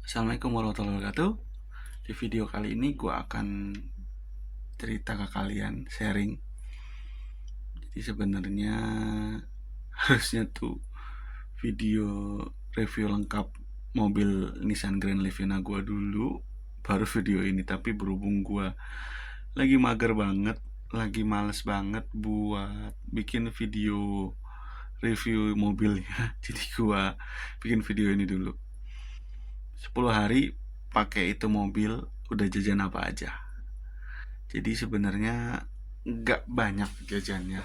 Assalamualaikum warahmatullahi wabarakatuh. Di video kali ini gue akan cerita ke kalian, sharing. Jadi sebenarnya harusnya tuh video review lengkap mobil Nissan Grand Livina gue dulu, baru video ini. Tapi berhubung gue lagi mager banget, lagi males banget buat bikin video review mobilnya, jadi gue bikin video ini dulu. 10 hari pakai itu mobil, udah jajan apa aja. Jadi sebenarnya nggak banyak jajannya.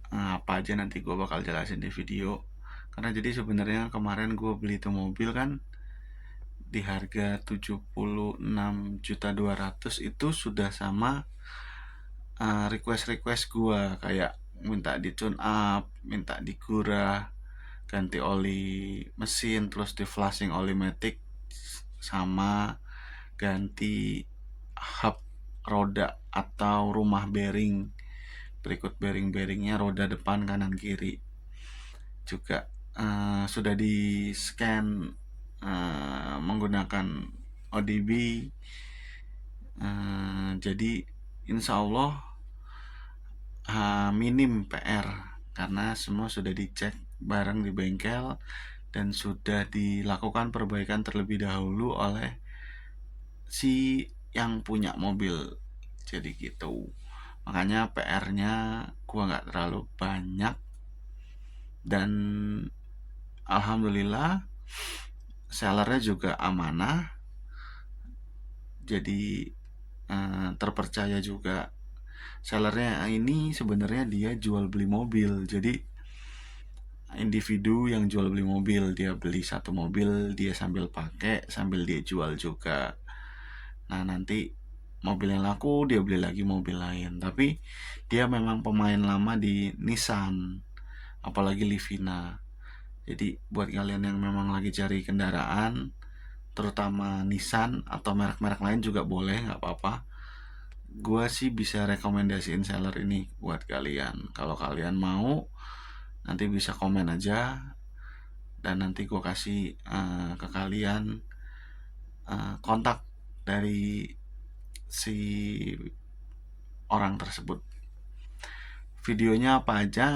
Apa aja nanti gue bakal jelasin di video. Karena jadi sebenarnya kemarin gue beli itu mobil kan di harga 76.200.000, itu sudah sama request gue, kayak minta di tune up, minta digurah, ganti oli mesin, terus di flashing oli matic, sama ganti hub roda atau rumah bearing, berikut bearingnya roda depan, kanan, kiri. Juga sudah di scan menggunakan ODB. Jadi insya Allah minim PR, karena semua sudah dicek bareng di bengkel dan sudah dilakukan perbaikan terlebih dahulu oleh si yang punya mobil. Jadi gitu, makanya PR-nya gua nggak terlalu banyak. Dan alhamdulillah sellernya juga amanah, jadi terpercaya juga. Sellernya ini sebenarnya dia jual beli mobil, jadi individu yang jual beli mobil. Dia beli satu mobil, dia sambil pakai sambil dia jual juga. Nah nanti mobilnya laku, dia beli lagi mobil lain. Tapi dia memang pemain lama di Nissan, apalagi Livina. Jadi buat kalian yang memang lagi cari kendaraan, terutama Nissan atau merek-merek lain juga boleh, nggak apa-apa. Gue sih bisa rekomendasiin seller ini buat kalian. Kalau kalian mau, nanti bisa komen aja, dan nanti gue kasih ke kalian kontak dari si orang tersebut. Videonya apa aja,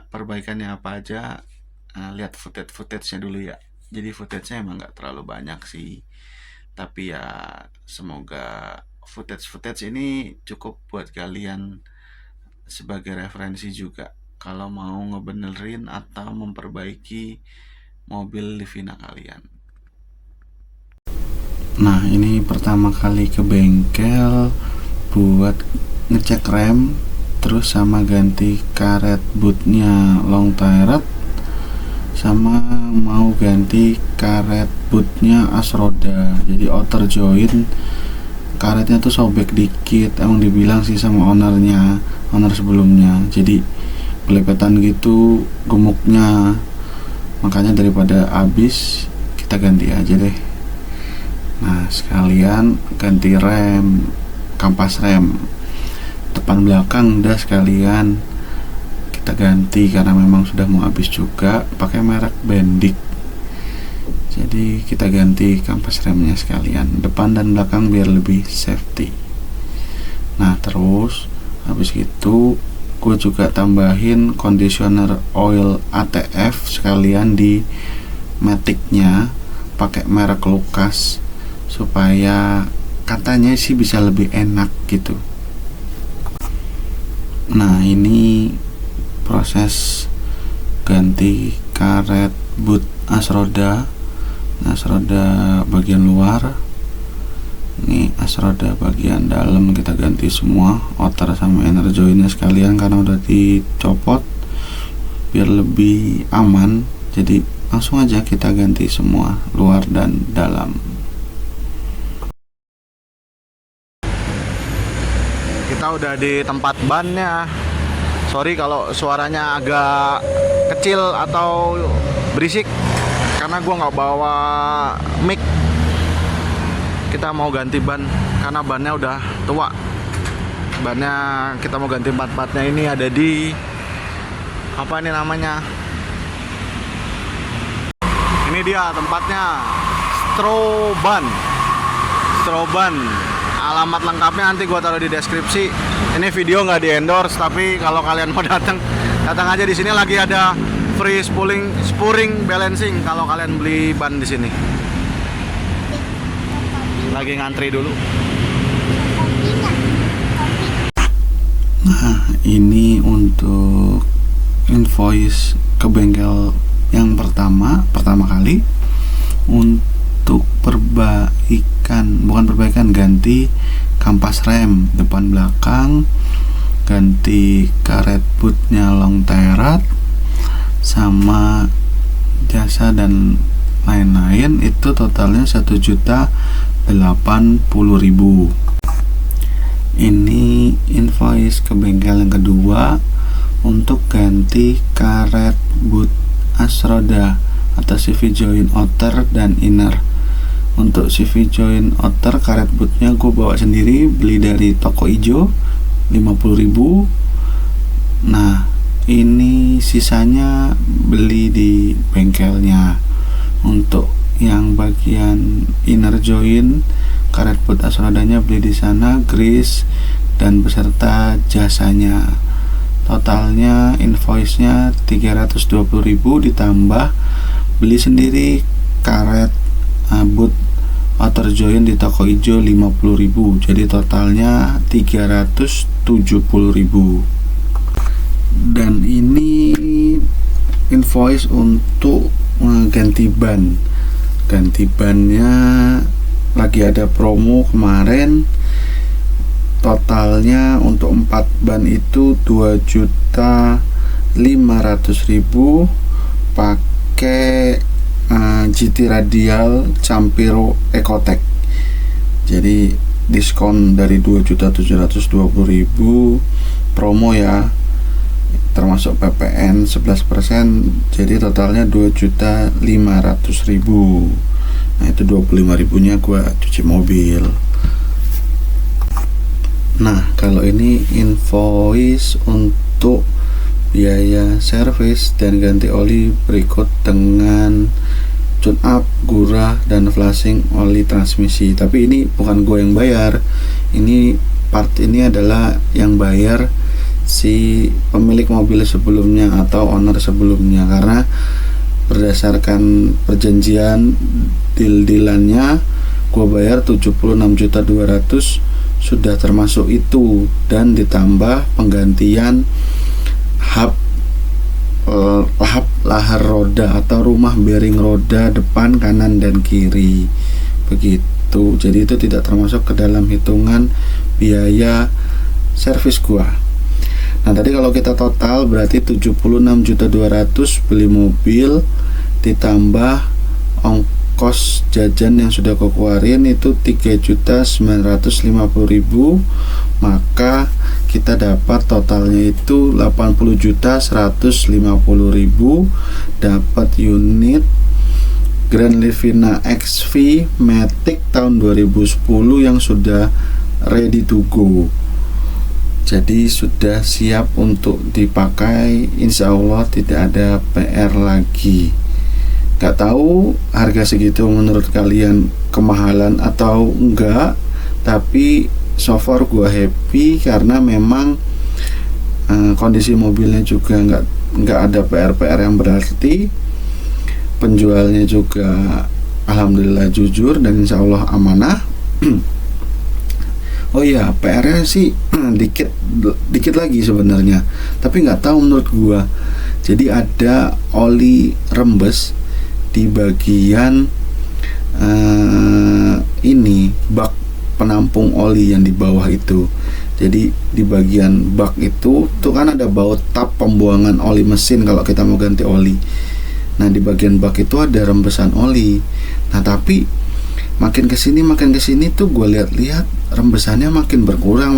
perbaikannya apa aja, lihat footage-nya dulu ya. Jadi footage-nya emang gak terlalu banyak sih, tapi ya semoga footage ini cukup buat kalian sebagai referensi juga kalau mau ngebenerin atau memperbaiki mobil Livina kalian. Nah ini pertama kali ke bengkel buat ngecek rem, terus sama ganti karet bootnya long tired, sama mau ganti karet bootnya as roda. Jadi outer joint karetnya tuh sobek dikit, emang dibilang sih sama owner sebelumnya, jadi pelepetan gitu gemuknya. Makanya daripada habis, kita ganti aja deh. Nah sekalian ganti rem, kampas rem depan belakang udah sekalian kita ganti, karena memang sudah mau habis juga, pakai merek Bendik. Jadi kita ganti kampas remnya sekalian, depan dan belakang biar lebih safety. Nah terus habis itu gue juga tambahin conditioner oil ATF sekalian di maticnya, pakai merek Lucas, supaya katanya sih bisa lebih enak gitu. Nah ini proses ganti karet boot as roda bagian luar. Ini as roda bagian dalam kita ganti semua, outer sama inner jointnya sekalian, karena udah dicopot biar lebih aman. Jadi langsung aja kita ganti semua, luar dan dalam. Kita udah di tempat bannya. Sorry kalau suaranya agak kecil atau berisik, karena gue nggak bawa mic. Kita mau ganti ban karena bannya udah tua. Bannya kita mau ganti part-partnya. Ini ada di apa ini namanya? Ini dia tempatnya. Stroban. Alamat lengkapnya nanti gua taruh di deskripsi. Ini video nggak di endorse, tapi kalau kalian mau datang aja. Di sini lagi ada free spuring balancing kalau kalian beli ban di sini. Lagi ngantri dulu. Nah, ini untuk invoice ke bengkel yang pertama kali untuk ganti kampas rem depan belakang, ganti karet bootnya long terat, sama jasa dan lain-lain. Itu totalnya 1.080.000. Ini invoice ke bengkel yang kedua untuk ganti karet boot as roda atau CV joint outer dan inner. Untuk CV joint outer karet bootnya gue bawa sendiri, beli dari toko ijo 50.000. Nah, ini sisanya beli di bengkelnya. Untuk yang bagian inner joint karet boot as rodanya beli di sana, grease dan beserta jasanya. Totalnya invoice-nya 320.000 ditambah beli sendiri karet boot outer joint di toko ijo 50.000. Jadi totalnya 370.000. Dan ini invoice untuk ganti ban. Ganti bannya lagi ada promo kemarin. Totalnya untuk 4 ban itu 2.500.000 pakai GT Radial Campiro Ecotec. Jadi diskon dari 2.720.000 promo ya, termasuk PPN 11%. Jadi totalnya 2.500.000. Nah, itu 25.000 nya gua cuci mobil. Nah, kalau ini invoice untuk biaya servis dan ganti oli berikut dengan tune up, gurah, dan flashing oli transmisi. Tapi ini bukan gue yang bayar. Ini part ini adalah yang bayar si pemilik mobil sebelumnya atau owner sebelumnya, karena berdasarkan perjanjian deal-dealannya gue bayar 76.200.000 sudah termasuk itu, dan ditambah penggantian hub lahar roda atau rumah bearing roda depan, kanan, dan kiri begitu. Jadi itu tidak termasuk ke dalam hitungan biaya servis gua. Nah, tadi kalau kita total berarti 76.200.000 beli mobil ditambah ongkos jajan yang sudah gua keluarin itu 3.950.000, maka kita dapat totalnya itu 80.150.000. Dapat unit Grand Livina XV Matic tahun 2010 yang sudah ready to go. Jadi sudah siap untuk dipakai, insya Allah tidak ada PR lagi. Gak tahu harga segitu menurut kalian kemahalan atau enggak, tapi so far gua happy karena memang kondisi mobilnya juga nggak ada PR yang berarti. Penjualnya juga alhamdulillah jujur dan insya Allah amanah. Oh iya, PR-nya sih dikit lagi sebenarnya, tapi nggak tahu menurut gua. Jadi ada oli rembes di bagian ini bak penampung oli yang di bawah itu. Jadi di bagian bak itu tuh kan ada baut tap pembuangan oli mesin kalau kita mau ganti oli. Nah, di bagian bak itu ada rembesan oli. Nah, tapi makin kesini tuh gue lihat rembesannya makin berkurang,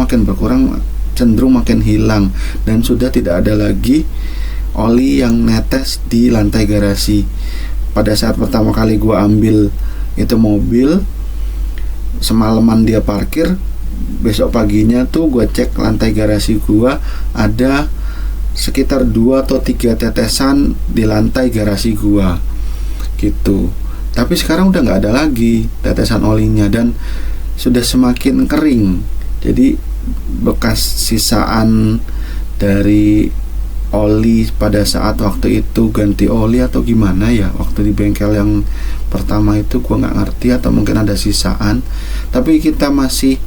cenderung makin hilang, dan sudah tidak ada lagi oli yang netes di lantai garasi. Pada saat pertama kali gue ambil itu mobil, semalaman dia parkir, besok paginya tuh gue cek lantai garasi gue ada sekitar 2 atau 3 tetesan di lantai garasi gue gitu. Tapi sekarang udah nggak ada lagi tetesan olinya dan sudah semakin kering. Jadi bekas sisaan dari oli pada saat waktu itu ganti oli atau gimana ya, waktu di bengkel yang pertama itu gua nggak ngerti, atau mungkin ada sisaan. Tapi kita masih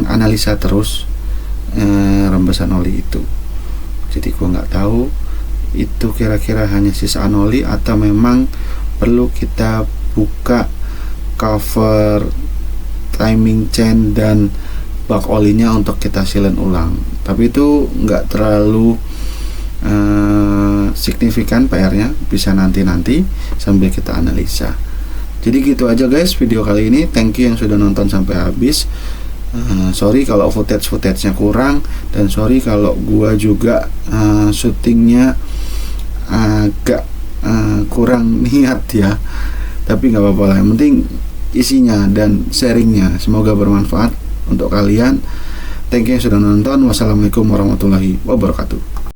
analisa terus rembesan oli itu. Jadi gua nggak tahu itu kira-kira hanya sisaan oli atau memang perlu kita buka cover timing chain dan bak olinya untuk kita silen ulang. Tapi itu nggak terlalu signifikan PR-nya, bisa nanti sambil kita analisa. Jadi gitu aja guys video kali ini. Thank you yang sudah nonton sampai habis. Sorry kalau footage-nya kurang, dan sorry kalau gua juga syutingnya agak kurang niat ya. Tapi nggak apa-apa lah, yang penting isinya dan sharingnya semoga bermanfaat untuk kalian. Thank you yang sudah nonton. Wassalamualaikum warahmatullahi wabarakatuh.